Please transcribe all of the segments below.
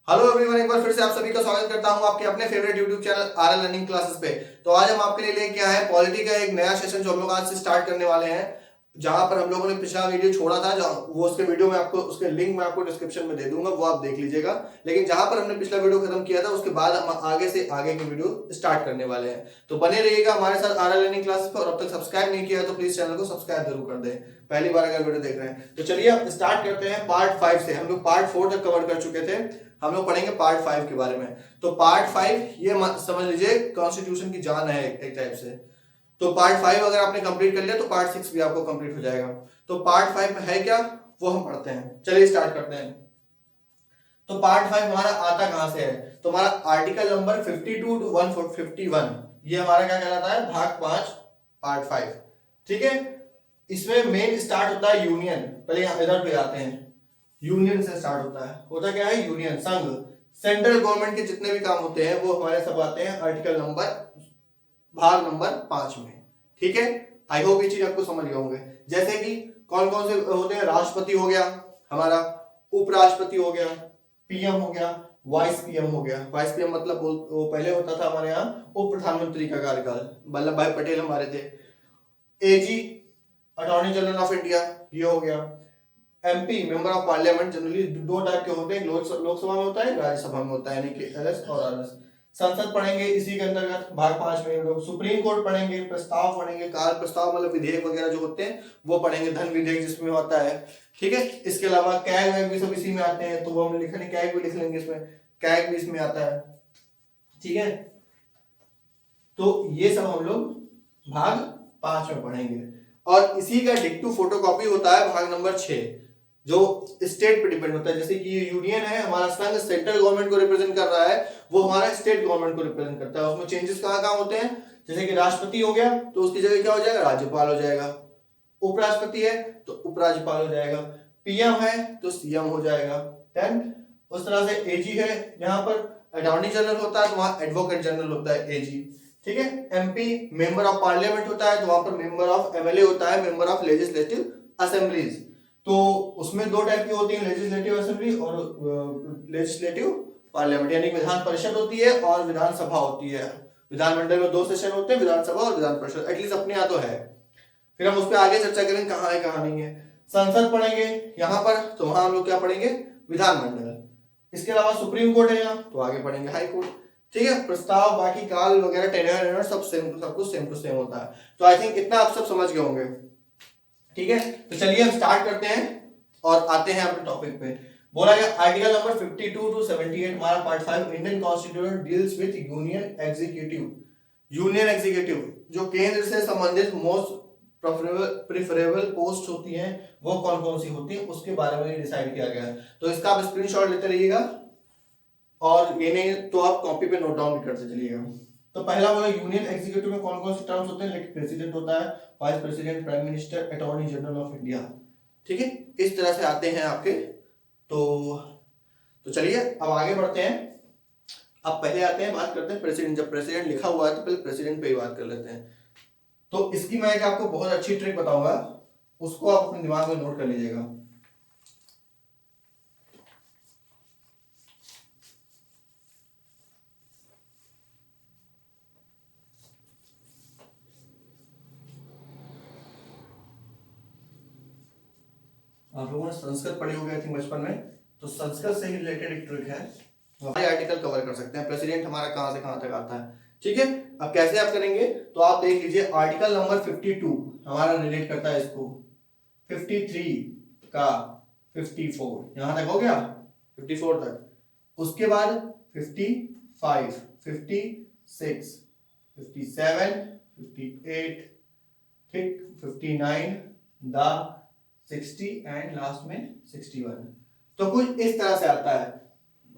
Hello everyone, एक बार फिर से आप सभी का स्वागत करता हूं आपके अपने favourite YouTube channel RL learning classes पे। तो आज हम आपके लिए लेके आए हैं पॉलिटी का एक नया सेशन जो हम लोग आज से स्टार्ट करने वाले हैं। जहां पर हम लोगों ने पिछला वीडियो छोड़ा था, जो वो उसके वीडियो में आपको उसके लिंक मैं आपको डिस्क्रिप्शन में दे दूंगा, वो आप देख लीजिएगा। लेकिन जहां पर हमने पिछला वीडियो खत्म किया था उसके बाद हम आगे से आगे की वीडियो स्टार्ट करने वाले हैं। तो बने रहिएगा हमारे साथ आरएल लर्निंग क्लासेस पर। और अब तक सब्सक्राइब नहीं किया है तो प्लीज चैनल को सब्सक्राइब जरूर कर दें, पहली बार अगर वीडियो देख रहे हैं। तो चलिए अब स्टार्ट करते हैं पार्ट 5 से। हम लोग पार्ट 4 तक कवर कर चुके थे, हम लोग पढ़ेंगे पार्ट 5 के बारे में। तो पार्ट 5 ये समझ लीजिए कॉन्स्टिट्यूशन की जान है एक टाइप से। तो पार्ट 5 अगर आपने कंप्लीट कर लिया तो पार्ट 6 भी आपको कंप्लीट हो जाएगा। तो पार्ट 5 में है क्या वो हम पढ़ते हैं, चलिए स्टार्ट करते हैं। तो पार्ट 5 हमारा आता कहां से है? तो हमारा आर्टिकल नंबर 52 टू 151 ये हमारा क्या कहलाता है? भाग 5 पार्ट 5। ठीक है, इसमें मेन स्टार्ट होता है यूनियन। पहले इधर पे आते हैं, यूनियन से स्टार्ट होता क्या है? यूनियन, संघ। सेंट्रल गवर्नमेंट के जितने भी काम होते हैं वो हमारे सब आते हैं आर्टिकल नंबर भाग नंबर 5 में। ठीक है, आई होप ये चीज आपको समझ गए होंगे। जैसे कि कौन कौन से होते हैं? राष्ट्रपति हो गया हमारा, उपराष्ट्रपति हो गया, पीएम हो गया, वाइस पीएम हो गया। वाइस पीएम मतलब वो पहले होता था हमारे यहाँ उप प्रधानमंत्री का कार्यकाल, वल्लभ भाई पटेल हमारे थे। एजी, अटॉर्नी जनरल ऑफ इंडिया, ये हो गया। MP, member of parliament, generally दो टाइप के होते हैं, लोकसभा में होता है, राज्यसभा में होता है, यानी कि एलएस और आरएस। संसद पढ़ेंगे इसी के अंतर्गत भाग 5 में हम लोग। सुप्रीम कोर्ट पढ़ेंगे, प्रस्ताव पढ़ेंगे, कार्य प्रस्ताव मतलब विधेयक वगैरह जो होते हैं वो पढ़ेंगे, धन विधेयक जिसमें होता है। ठीक है, इसके अलावा कैग वैग भी सब इसी में आते हैं, तो वो हम लिखने कैग भी लिख लेंगे, इसमें कैग भी इसमें आता है। ठीक है, तो ये सब हम लोग भाग 5 में पढ़ेंगे। और इसी का डिक्टू फोटोकॉपी होता है भाग नंबर 6, जो स्टेट पे डिपेंड होता है। जैसे कि ये यूनियन है हमारा, संघ सेंट्रल गवर्नमेंट को रिप्रेजेंट कर रहा है, वो हमारा स्टेट गवर्नमेंट को रिप्रेजेंट करता है। उसमें चेंजेस कहाँ कहाँ होते हैं? जैसे कि राष्ट्रपति हो गया तो उसकी जगह क्या हो जाएगा? राज्यपाल हो जाएगा। उपराष्ट्रपति है तो उपराज्यपाल हो जाएगा। पीएम है तो सीएम हो जाएगा। देन उस तरह से एजी है, यहाँ पर अटॉर्नी जनरल होता है तो वहां एडवोकेट जनरल होता है एजी। ठीक है, एमपी मेंबर ऑफ पार्लियामेंट होता है तो वहां पर मेंबर ऑफ एमएलए होता है, मेंबर ऑफ लेजिस्लेटिव असेंबलीज। तो उसमें दो टाइप की होती है, लेजिस्लेटिव असेंबली और लेजिस्लेटिव पार्लियामेंट, यानी विधान परिषद होती है और विधानसभा होती है। विधानमंडल में दो सेशन होते हैं, विधानसभा और विधान परिषद, एटलीस्ट अपने यहाँ तो है। फिर हम उस पर आगे चर्चा करेंगे कहाँ है कहाँ नहीं है। संसद पढ़ेंगे यहाँ पर, तो वहां हम लोग क्या पढ़ेंगे? विधानमंडल। इसके अलावा सुप्रीम कोर्ट है यहाँ, तो आगे पढ़ेंगे हाई कोर्ट। ठीक है, प्रस्ताव बाकी काल वगैरह टेन्योर सब सेम, सब कुछ सेम टू सेम होता है। तो आई थिंक इतना आप सब समझ गए होंगे। ठीक है, तो चलिए हम स्टार्ट करते हैं और आते हैं अपने टॉपिक पे। बोला गया आर्टिकल नंबर 52 टू 78 हमारा part 5, Indian constitution deals with union executive. Union executive जो केंद्र से संबंधित मोस्ट प्रेफरेबल पोस्ट होती हैं वो कौन कौन सी होती है उसके बारे में डिसाइड किया गया है। तो इसका आप स्क्रीनशॉट लेते रहिएगा, और ये नहीं तो आप कॉपी पे नोट डाउन भी करते चलिएगा। तो पहला बोला यूनियन एग्जीक्यूटिव में कौन कौन से टर्म्स होते हैं? लाइक प्रेसिडेंट होता है, vice president, prime minister, attorney general of India. ठीक है, इस तरह से आते हैं आपके। तो चलिए अब आगे बढ़ते हैं। अब पहले आते हैं, बात करते हैं प्रेसिडेंट। जब प्रेसिडेंट लिखा हुआ है तो पहले प्रेसिडेंट पे ही बात कर लेते हैं। तो इसकी मैं एक आपको बहुत अच्छी ट्रिक बताऊंगा, उसको आप अपने दिमाग में नोट कर लीजिएगा। आप लोगों ने संस्कृत पढ़ी होगी आई थिंक बचपन में, तो संस्कृत से ही रिलेटेड एक ट्रिक है, हमारे आर्टिकल कवर कर सकते हैं। प्रेसिडेंट हमारा कहां से कहां तक आता है। ठीक है, अब कैसे आप करेंगे? तो आप देख लीजिए आर्टिकल नंबर 52 हमारा रिलेट करता है इसको, 53 का 54 यहां तक हो गया, 54 तक। उसके बाद 55, 56, 57, 58, ठीक, 59, द 60 एंड लास्ट में 61। तो कुछ इस तरह से आता है।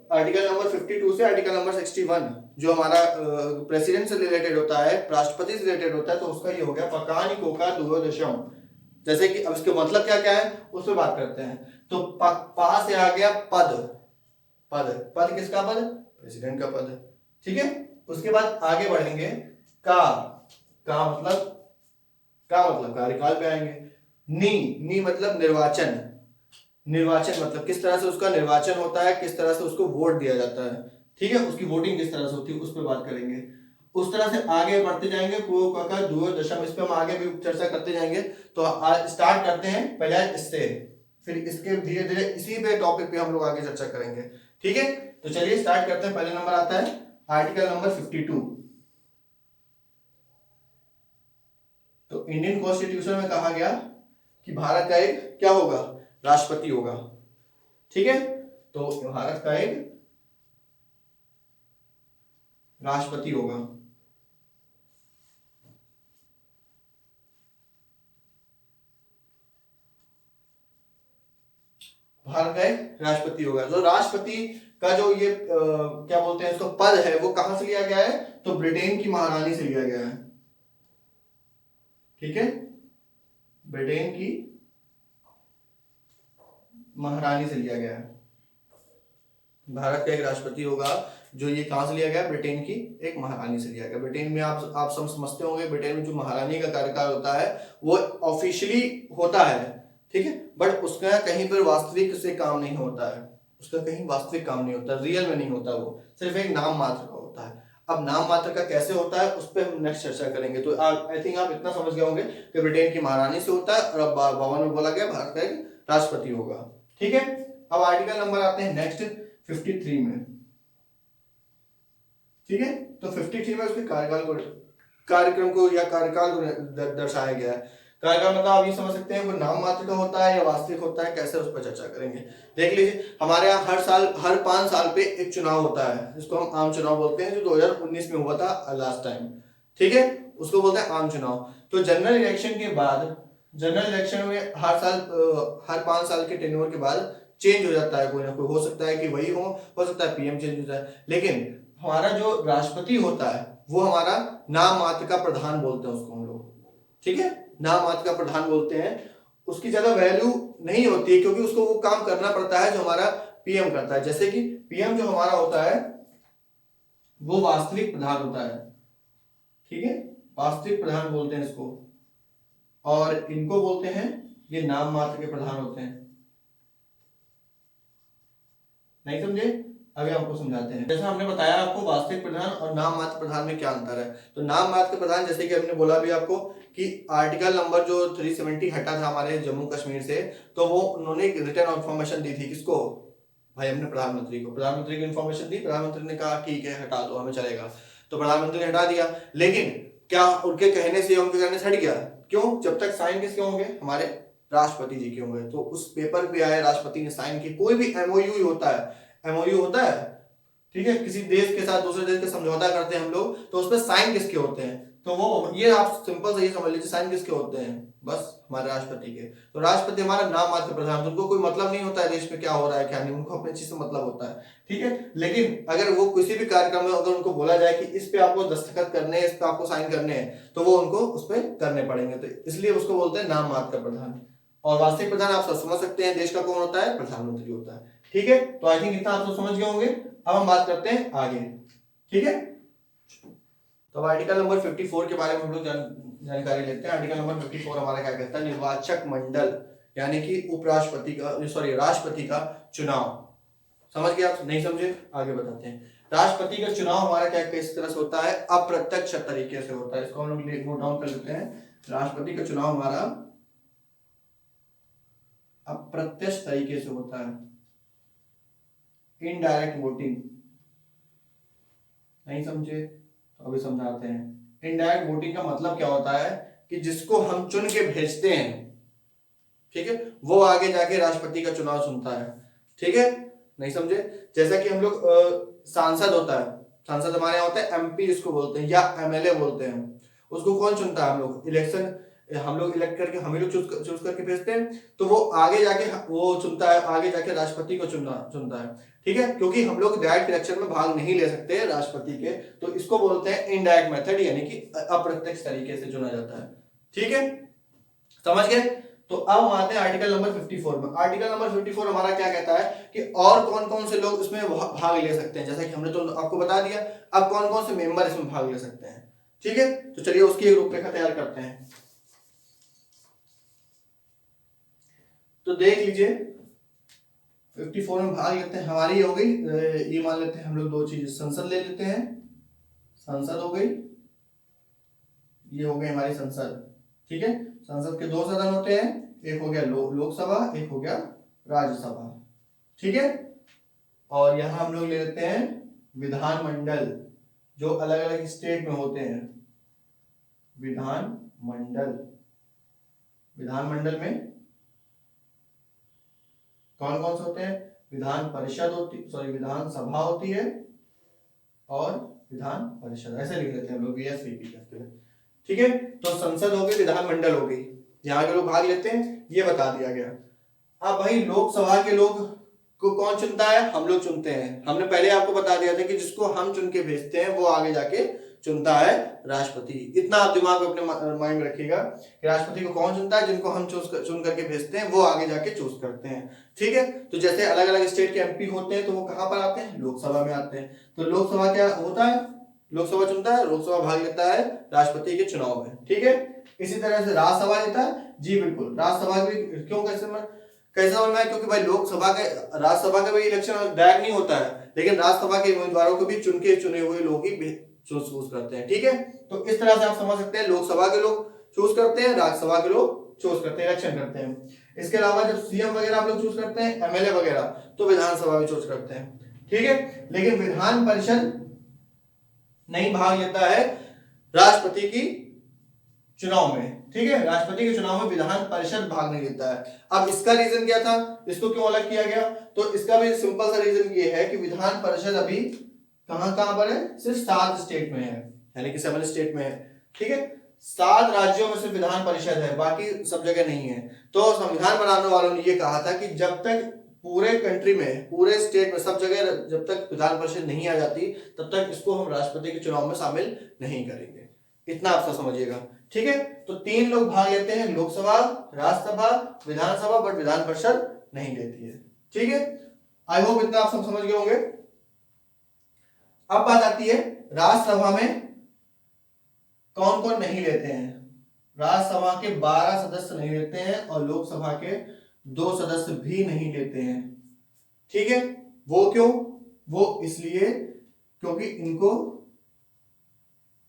आर्टिकल नंबर 52 से आर्टिकल नंबर 61 जो हमारा प्रेसिडेंट से रिलेटेड होता है, राष्ट्रपति से रिलेटेड होता है, तो उसका ये हो गया पकानी कोका दुर्दशम। जैसे कि अब इसके मतलब क्या क्या है उस पर बात करते हैं। तो पा से आ गया पद, पद, पद किसका पद? प्रेसिडेंट का पद। ठीक है, उसके बाद आगे बढ़ेंगे, का मतलब, का मतलब कार्यकाल पे आएंगे। नी, नी मतलब निर्वाचन, निर्वाचन मतलब किस तरह से उसका निर्वाचन होता है, किस तरह से उसको वोट दिया जाता है, ठीक है, उसकी वोटिंग किस तरह से होती है उस पर बात करेंगे। उस तरह से आगे बढ़ते जाएंगे, को का दुआ दशम, इस पे हम आगे भी चर्चा करते जाएंगे। तो आज स्टार्ट करते हैं पहले इससे, फिर इसके धीरे धीरे इसी पे टॉपिक पे हम लोग आगे चर्चा करेंगे, ठीक है। तो चलिए स्टार्ट करते हैं। पहले नंबर आता है आर्टिकल नंबर 52। तो इंडियन कॉन्स्टिट्यूशन में कहा गया कि भारत का एक क्या होगा, राष्ट्रपति होगा, ठीक है। तो भारत का एक राष्ट्रपति होगा। भारत का एक राष्ट्रपति होगा। जो राष्ट्रपति का जो ये क्या बोलते हैं इसको पद है, वो कहां से लिया गया है, तो ब्रिटेन की महारानी से लिया गया है, ठीक है। ब्रिटेन की महारानी से लिया गया है। भारत का एक राष्ट्रपति होगा जो ये कहां से लिया गया, ब्रिटेन की एक महारानी से लिया गया। ब्रिटेन में आप सब समझते होंगे, ब्रिटेन में जो महारानी का कार्यकाल होता है वो ऑफिशियली होता है, ठीक है, बट उसका कहीं पर वास्तविक से काम नहीं होता है, उसका कहीं वास्तविक काम नहीं होता, रियल में नहीं होता, वो सिर्फ एक नाम मात्र का होता है। अब नाम मात्र का कैसे होता है उस पर हम नेक्स्ट चर्चा करेंगे। तो आई थिंक आप इतना समझ गए होंगे कि ब्रिटेन की महारानी से होता है, और अब भवन में बोला गया भारत का एक राष्ट्रपति होगा, ठीक है। अब आर्टिकल नंबर आते हैं नेक्स्ट 53 में, ठीक है। तो 53 में उसके कार्यक्रम को या कार्यकाल को दर्शाया गया है। कार्यकाल मतलब आप ये समझ सकते हैं वो नाम मात्र का होता है या वास्तविक होता है, कैसे उस पर चर्चा करेंगे। देख लीजिए, हमारे यहाँ हर साल हर 5 साल पे एक चुनाव होता है, जिसको हम आम चुनाव बोलते हैं, जो 2019 में हुआ था लास्ट टाइम, ठीक है, उसको बोलते हैं आम चुनाव। तो जनरल इलेक्शन के बाद, जनरल इलेक्शन में हर साल हर 5 साल के टेन्योर के बाद चेंज हो जाता है, कोई ना कोई, हो सकता है कि वही हो सकता है पीएम चेंज हो जाए, लेकिन हमारा जो राष्ट्रपति होता है वो हमारा नाम मात्र का प्रधान बोलते हैं उसको हम लोग, ठीक है, नाम मात्र का प्रधान बोलते हैं। उसकी ज्यादा वैल्यू नहीं होती है क्योंकि उसको वो काम करना पड़ता है जो हमारा पीएम करता है। जैसे कि पीएम जो हमारा होता है वो वास्तविक प्रधान होता है, ठीक है, वास्तविक प्रधान बोलते हैं इसको, और इनको बोलते हैं ये नाम मात्र के प्रधान होते हैं। नहीं समझे, अभी आपको समझाते हैं। जैसा हमने बताया आपको वास्तविक प्रधान और नाम मात्र प्रधान में क्या अंतर है। तो नाम मात्र प्रधान, जैसे कि हमने बोला भी आपको कि आर्टिकल नंबर जो 370 हटा था हमारे जम्मू कश्मीर से, तो वो उन्होंने रिटर्न इन्फॉर्मेशन दी थी, किसको, भाई हमने प्रधानमंत्री को, प्रधानमंत्री को इन्फॉर्मेशन दी, प्रधानमंत्री ने कहा ठीक है हटा दो हमें चलेगा, तो प्रधानमंत्री ने हटा दिया। लेकिन क्या उनके कहने से उनके कहने से हट गया, क्यों, जब तक साइन किसके होंगे, हमारे राष्ट्रपति जी के होंगे। तो उस पेपर पे आए राष्ट्रपति ने साइन की, कोई भी एमओयू होता है, एमओयू होता है, ठीक है, किसी देश के साथ दूसरे देश के समझौता करते हैं हम लोग, तो उसमें साइन किसके होते हैं, तो वो ये आप सिंपल से ये समझ लीजिए साइन किसके होते हैं, बस हमारे राष्ट्रपति के। तो राष्ट्रपति हमारा नाम मात्र प्रधान, उनको कोई मतलब नहीं होता है देश में क्या हो रहा है क्या नहीं, उनको अपने चीज से मतलब होता है, ठीक है। लेकिन अगर वो किसी भी कार्यक्रम में अगर उनको बोला जाए कि इस पे आपको दस्तखत करने हैं, इस पे आपको साइन करने हैं, तो वो उनको उस पर करने पड़ेंगे, तो इसलिए उसको बोलते हैं नाम मात्र प्रधान। और वास्तविक प्रधान आप सब समझ सकते हैं देश का कौन होता है, प्रधानमंत्री होता है, ठीक है। तो आई थिंक इतना आप सब समझ गए होंगे। अब हम बात करते हैं आगे, ठीक है। तो आर्टिकल नंबर 54 के बारे में हम लोग जानकारी लेते हैं। आर्टिकल नंबर 54 हमारा क्या कहता है, निर्वाचक मंडल यानी कि उपराष्ट्रपति का, सॉरी, राष्ट्रपति का चुनाव। समझ गए आप, नहीं समझे, आगे बताते हैं। राष्ट्रपति का चुनाव हमारा क्या किस तरह से होता है, अप्रत्यक्ष तरीके से होता है, इसको हम लोग नोट डाउन कर लेते हैं। राष्ट्रपति का चुनाव हमारा अप्रत्यक्ष तरीके से होता है, इनडायरेक्ट वोटिंग। नहीं समझे तो अभी समझाते हैं। इनडायरेक्ट वोटिंग का मतलब क्या होता है कि जिसको हम चुन के भेजते हैं, ठीक है, वो आगे जाके राष्ट्रपति का चुनाव चुनता है, ठीक है, नहीं समझे। जैसा कि हम लोग सांसद होता है, सांसद हमारे यहाँ होता है एमपी जिसको बोलते हैं, या एमएलए बोलते हैं, उसको कौन चुनता है, हम लोग इलेक्शन, हम लोग इलेक्ट करके हम लोग चूज करके भेजते हैं, तो वो आगे जाके वो चुनता है, आगे जाके राष्ट्रपति को चुनता है, ठीक है, क्योंकि हम लोग डायरेक्ट इलेक्शन में भाग नहीं ले सकते राष्ट्रपति के, तो इसको बोलते हैं इनडायरेक्ट मेथड, यानी कि अप्रत्यक्ष तरीके से चुना जाता है, ठीक है, समझ गए। तो अब हम आते हैं आर्टिकल नंबर 54 में। आर्टिकल नंबर 54 हमारा क्या कहता है कि और कौन कौन से लोग इसमें भाग ले सकते हैं, जैसा कि हमने तो आपको बता दिया, अब कौन कौन से मेंबर इसमें भाग ले सकते हैं, ठीक है। तो चलिए उसकी एक रूपरेखा तैयार करते हैं। तो देख लीजिए 54 में भाग लेते हैं, हमारी हो गई ये मान लेते हैं हम लोग दो चीज, संसद ले लेते हैं, संसद हो गई, ये हो गई हमारी संसद। ठीक है, संसद के दो सदन होते हैं, एक हो गया लोकसभा, एक हो गया राज्यसभा। ठीक है, और यहां हम लोग ले लेते हैं विधानमंडल, जो अलग अलग स्टेट में होते हैं। विधानमंडल, विधानमंडल में कौन कौन से होते हैं? विधान परिषद होती, सॉरी विधानसभा होती है और विधान परिषद, ऐसे लिख लेते हैं हम लोग VSVP करते हैं। ठीक है, तो संसद हो गई, विधानमंडल हो गई, यहाँ के लोग भाग लेते हैं, ये बता दिया गया। अब भाई लोकसभा के लोग को कौन चुनता है? हम लोग चुनते हैं। हमने पहले आपको बता दिया था कि जिसको हम चुन के भेजते हैं वो आगे जाके चुनता है राष्ट्रपति। इतना आप दिमाग में अपने माइंड में रखिएगा कि राष्ट्रपति को कौन चुनता है? जिनको हम चुन करके भेजते हैं वो आगे जाके चूज करते हैं। ठीक है, तो जैसे अलग अलग स्टेट के MP होते हैं तो वो कहां पर आते हैं? लोकसभा में आते हैं। तो लोकसभा क्या होता है? लोकसभा चुनता है, लोकसभा भाग लेता है राष्ट्रपति के चुनाव में। ठीक है, इसी तरह से राज्यसभा लेता है, जी बिल्कुल, राज्यसभा भी क्यों, कैसे बनना है? क्योंकि भाई लोकसभा का, राज्यसभा का भी इलेक्शन डायरेक्ट नहीं होता है, लेकिन राज्यसभा के उम्मीदवारों को भी चुने हुए लोग ही चूज करते हैं। ठीक है, तो इस तरह से आप समझ सकते हैं, लोकसभा के लोग चूज करते हैं, राज्यसभा के लोग चूज करते हैं, इलेक्शन करते हैं। इसके अलावा जब CM वगैरह आप लोग चूज करते हैं, MLA वगैरह, तो विधानसभा भी चूज करते हैं। ठीक है, लेकिन विधान परिषद नहीं भाग लेता है राष्ट्रपति की चुनाव में। ठीक है, राष्ट्रपति के चुनाव में विधान परिषद भाग नहीं लेता है। अब इसका रीजन क्या था? इसको क्यों अलग किया गया? तो इसका भी सिंपल सा रीजन ये है कि विधान परिषद अभी कहां पर है? सिर्फ 7 स्टेट में है, यानी कि 7 स्टेट में है। ठीक है, 7 राज्यों में से विधान परिषद है, बाकी सब जगह नहीं है। तो संविधान बनाने वालों ने ये कहा था कि जब तक पूरे कंट्री में, पूरे स्टेट में, सब जगह जब तक विधान परिषद नहीं आ जाती, तब तक इसको हम राष्ट्रपति के चुनाव में शामिल नहीं करेंगे। इतना आप सब समझिएगा। ठीक है, तो 3 लोग भाग लेते हैं, लोकसभा, राज्यसभा, विधानसभा, बट विधान परिषद नहीं लेती है। ठीक है, आई होप इतना आप सब समझ गए होंगे। अब बात आती है राज्यसभा में कौन कौन नहीं लेते हैं। राज्यसभा के 12 सदस्य नहीं लेते हैं और लोकसभा के 2 सदस्य भी नहीं लेते हैं। ठीक है, वो क्यों? वो इसलिए क्योंकि इनको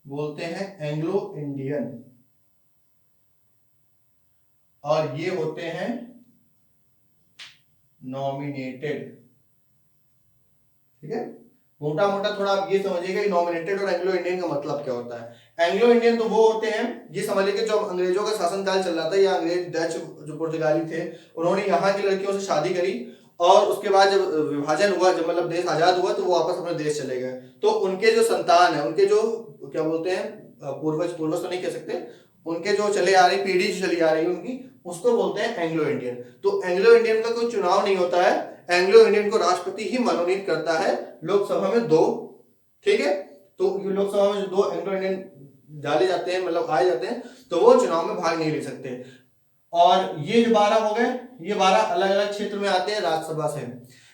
बोलते हैं एंग्लो इंडियन, और ये होते हैं नॉमिनेटेड। ठीक है, मोटा मोटा थोड़ा आप ये समझिएगा कि नॉमिनेटेड और एंग्लो इंडियन का मतलब क्या होता है। एंग्लो इंडियन तो वो होते हैं, ये समझ लीजिए जब अंग्रेजों का शासनकाल चल रहा था, या अंग्रेज डच जो पुर्तगाली थे, उन्होंने यहाँ की लड़कियों से शादी करी, और उसके बाद जब विभाजन हुआ, जब मतलब देश आजाद हुआ, तो वो वापस अपने देश चले गए। तो उनके जो संतान है, उनके जो क्या बोलते हैं, पूर्वज तो नहीं कह सकते, उनके जो चले आ रही पीढ़ी जो चली आ रही है उनकी, उसको बोलते हैं एंग्लो इंडियन। तो एंग्लो इंडियन का कोई चुनाव नहीं होता है, एंग्लो इंडियन को राष्ट्रपति ही मनोनीत करता है। लोकसभा में 2, ठीक है, तो लोकसभा में जो 2 एंग्लो इंडियन डाले जाते हैं, मतलब आए जाते हैं, तो वो चुनाव में भाग नहीं ले सकते। और ये जो 12 हो गए, ये 12 अलग अलग क्षेत्र में आते हैं राज्यसभा से।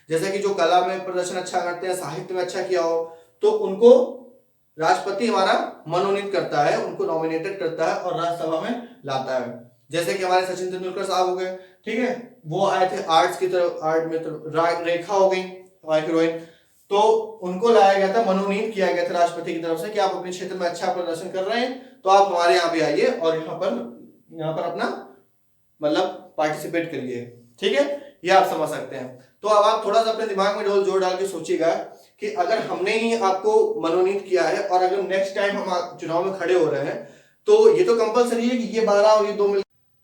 जैसे कि जो कला में प्रदर्शन अच्छा करते हैं, साहित्य में अच्छा किया हो, तो उनको राष्ट्रपति हमारा मनोनीत करता है, उनको नॉमिनेटेड करता है और राज्यसभा में लाता है। जैसे कि हमारे सचिन तेंदुलकर साहब हो गए, ठीक है, वो आए थे आर्ट्स की तरफ, आर्ट में रेखा हो गई हमारी हीरोइन, तो उनको लाया गया था, मनोनीत किया गया था राष्ट्रपति की तरफ से कि आप अपने क्षेत्र में अच्छा प्रदर्शन कर रहे हैं, तो आप हमारे यहाँ पे आइए और यहाँ पर अपना मतलब पार्टिसिपेट करिए। ठीक है, ये आप समझ सकते हैं। तो अब आप थोड़ा सा अपने दिमाग में जोर डाल के सोचिएगा कि अगर हमने ही आपको मनोनीत किया है और अगर नेक्स्ट टाइम हम चुनाव में खड़े हो रहे हैं, तो ये तो कंपलसरी है कि ये 12 और ये 2 मिल,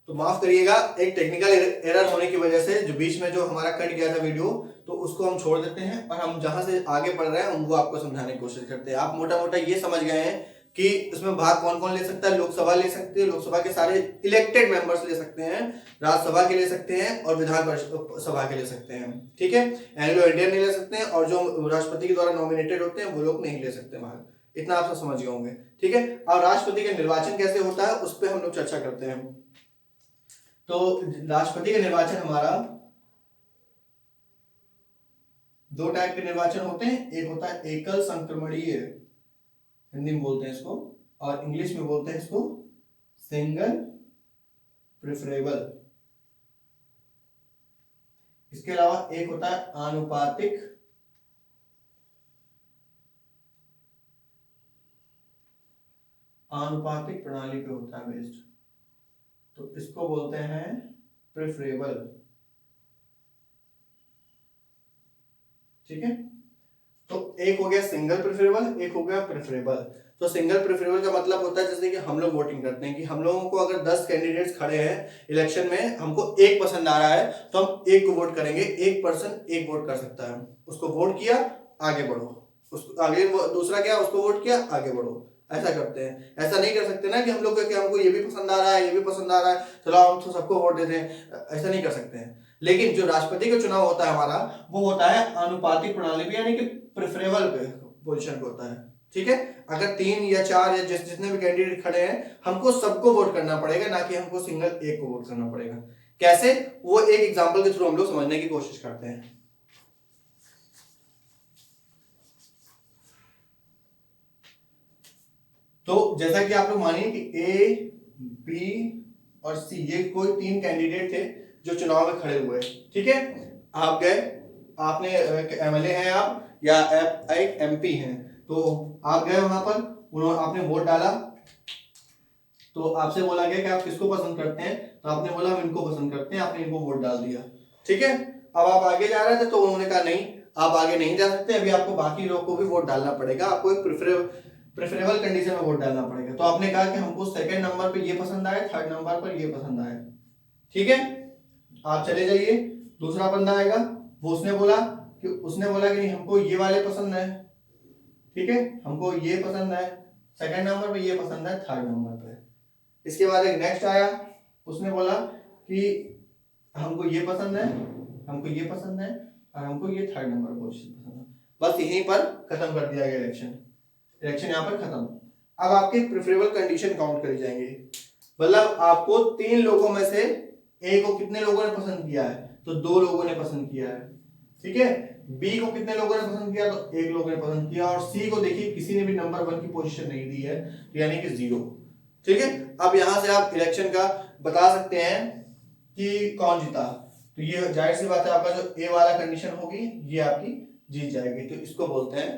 तो माफ करिएगा, एक टेक्निकल एरर होने की वजह से जो बीच में जो हमारा कट गया था वीडियो, तो उसको हम छोड़ देते हैं और हम जहां से आगे पढ़ रहे हैं हम वो आपको समझाने की कोशिश करते हैं। आप मोटा मोटा ये समझ गए हैं कि इसमें भाग कौन कौन ले सकता है। लोकसभा ले सकते हैं, लोकसभा के सारे इलेक्टेड मेंबर्स ले सकते हैं, राज्यसभा के ले सकते हैं और विधान सभा के ले सकते हैं। ठीक है, एंग्लो इंडियन नहीं ले सकते हैं और जो राष्ट्रपति के द्वारा नॉमिनेटेड होते हैं वो लोग नहीं ले सकते भाग। इतना आप सब समझ गए होंगे। ठीक है, और राष्ट्रपति का निर्वाचन कैसे होता है उस पर हम लोग चर्चा करते हैं। तो राष्ट्रपति का निर्वाचन हमारा 2 टाइप के निर्वाचन होते हैं। एक होता है एकल संक्रमणीय, हिंदी में बोलते हैं इसको, और इंग्लिश में बोलते हैं इसको सिंगल प्रेफरेबल। इसके अलावा एक होता है आनुपातिक प्रणाली पे होता है बेस्ड, तो इसको बोलते हैं प्रेफरेबल। ठीक है, तो एक हो गया सिंगल प्रेफरेबल, एक हो गया प्रेफरेबल। तो सिंगल प्रेफरेबल का मतलब होता है जैसे कि हम लोग वोटिंग करते हैं कि हम लोगों को अगर 10 कैंडिडेट्स खड़े हैं इलेक्शन में, हमको एक पसंद आ रहा है तो हम एक को वोट करेंगे, एक पर्सन एक वोट कर सकता है, उसको वोट किया आगे बढ़ो, उसको आगे दूसरा क्या उसको वोट किया आगे बढ़ो, ऐसा करते हैं। ऐसा नहीं कर सकते ना कि हम लोग कि हमको ये भी पसंद आ रहा है ये भी पसंद आ रहा है चलो हम तो सबको वोट देते हैं, ऐसा नहीं कर सकते हैं। लेकिन जो राष्ट्रपति का चुनाव होता है हमारा, वो होता है आनुपातिक प्रणाली पे, यानी कि प्रेफरेबल पे पोजीशन पे होता है। ठीक है, अगर 3 या 4 या जितने भी कैंडिडेट खड़े हैं हमको सबको वोट करना पड़ेगा, ना कि हमको सिंगल एक को वोट करना पड़ेगा। कैसे, वो एक एग्जांपल के थ्रू हम लोग समझने की कोशिश करते हैं। तो जैसा कि आप लोग मानिए कि ए, बी और सी ये कोई 3 कैंडिडेट थे जो चुनाव में खड़े हुए। ठीक है, आप गए, आपने एमएलए हैं आप या एक एमपी हैं, तो आप गए वहां पर, उन्होंने आपने वोट डाला, तो आपसे बोला गया कि आप किसको पसंद करते हैं, तो आपने बोला हम इनको पसंद करते हैं, आपने इनको वोट डाल दिया। ठीक है, अब आप आगे जा रहे थे तो उन्होंने कहा नहीं आप आगे नहीं जा सकते, अभी आपको बाकी लोगों को भी वोट डालना पड़ेगा, आपको एक प्रेफरेबल कंडीशन में वोट डालना पड़ेगा। तो आपने कहा कि हमको सेकंड नंबर पे ये पसंद आए, थर्ड नंबर पर ये पसंद आए। ठीक है, आप चले जाइए, दूसरा बंदा आएगा, वो उसने बोला कि नहीं हमको ये वाले पसंद है। ठीक है, हमको ये पसंद है, सेकंड नंबर पे ये पसंद है, थर्ड नंबर पे। इसके बाद एक नेक्स्ट आया, उसने बोला कि हमको ये पसंद है, हमको ये पसंद है और हमको ये थर्ड नंबर पोजीशन पसंद है। बस यहीं पर खत्म कर दिया गया इलेक्शन यहाँ पर खत्म। अब आपके प्रेफरेबल कंडीशन काउंट करी जाएंगे, मतलब आपको 3 लोगों में से ए को कितने लोगों ने पसंद किया है, तो 2 लोगों ने पसंद किया है। ठीक है, बी को कितने लोगों ने पसंद किया, तो 1 लोगों ने पसंद किया, और सी को देखिए किसी ने भी नंबर 1 की पोजीशन नहीं दी है, यानी कि 0। ठीक है, अब यहां से आप इलेक्शन का बता सकते हैं कि कौन जीता, तो ये जाहिर सी बात है आपका जो ए वाला कंडीशन होगी ये आपकी जीत जाएगी, तो इसको बोलते हैं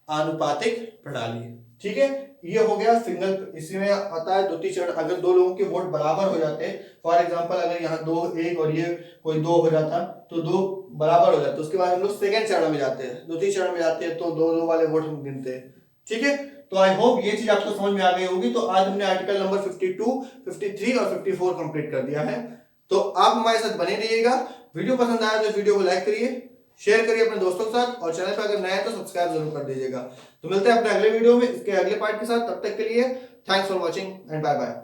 आनुपातिक प्रणाली। ठीक है, ये हो गया सिंगल, इसमें आता है द्वितीय चरण। अगर 2 लोगों के वोट बराबर हो जाते हैं, फॉर एग्जांपल अगर यहाँ 2 1 और ये कोई 2 हो जाता तो 2 बराबर हो जाते, तो उसके बाद हम लोग सेकंड चरण में जाते हैं, द्वितीय चरण में जाते हैं, तो 2 वाले वोट हम गिनते हैं। ठीक है, तो आई होप ये चीज आपको समझ में आ गई होगी। तो आज हमने आर्टिकल नंबर 52, 53 और 54 कंप्लीट कर दिया है। तो आप हमारे साथ बने रहिएगा, वीडियो पसंद आया तो वीडियो को लाइक करिए, शेयर करिए अपने दोस्तों के साथ, और चैनल पर अगर नया है तो सब्सक्राइब जरूर कर दीजिएगा। तो मिलते हैं अपने अगले वीडियो में इसके अगले पार्ट के साथ, तब तक के लिए thanks for watching and bye bye.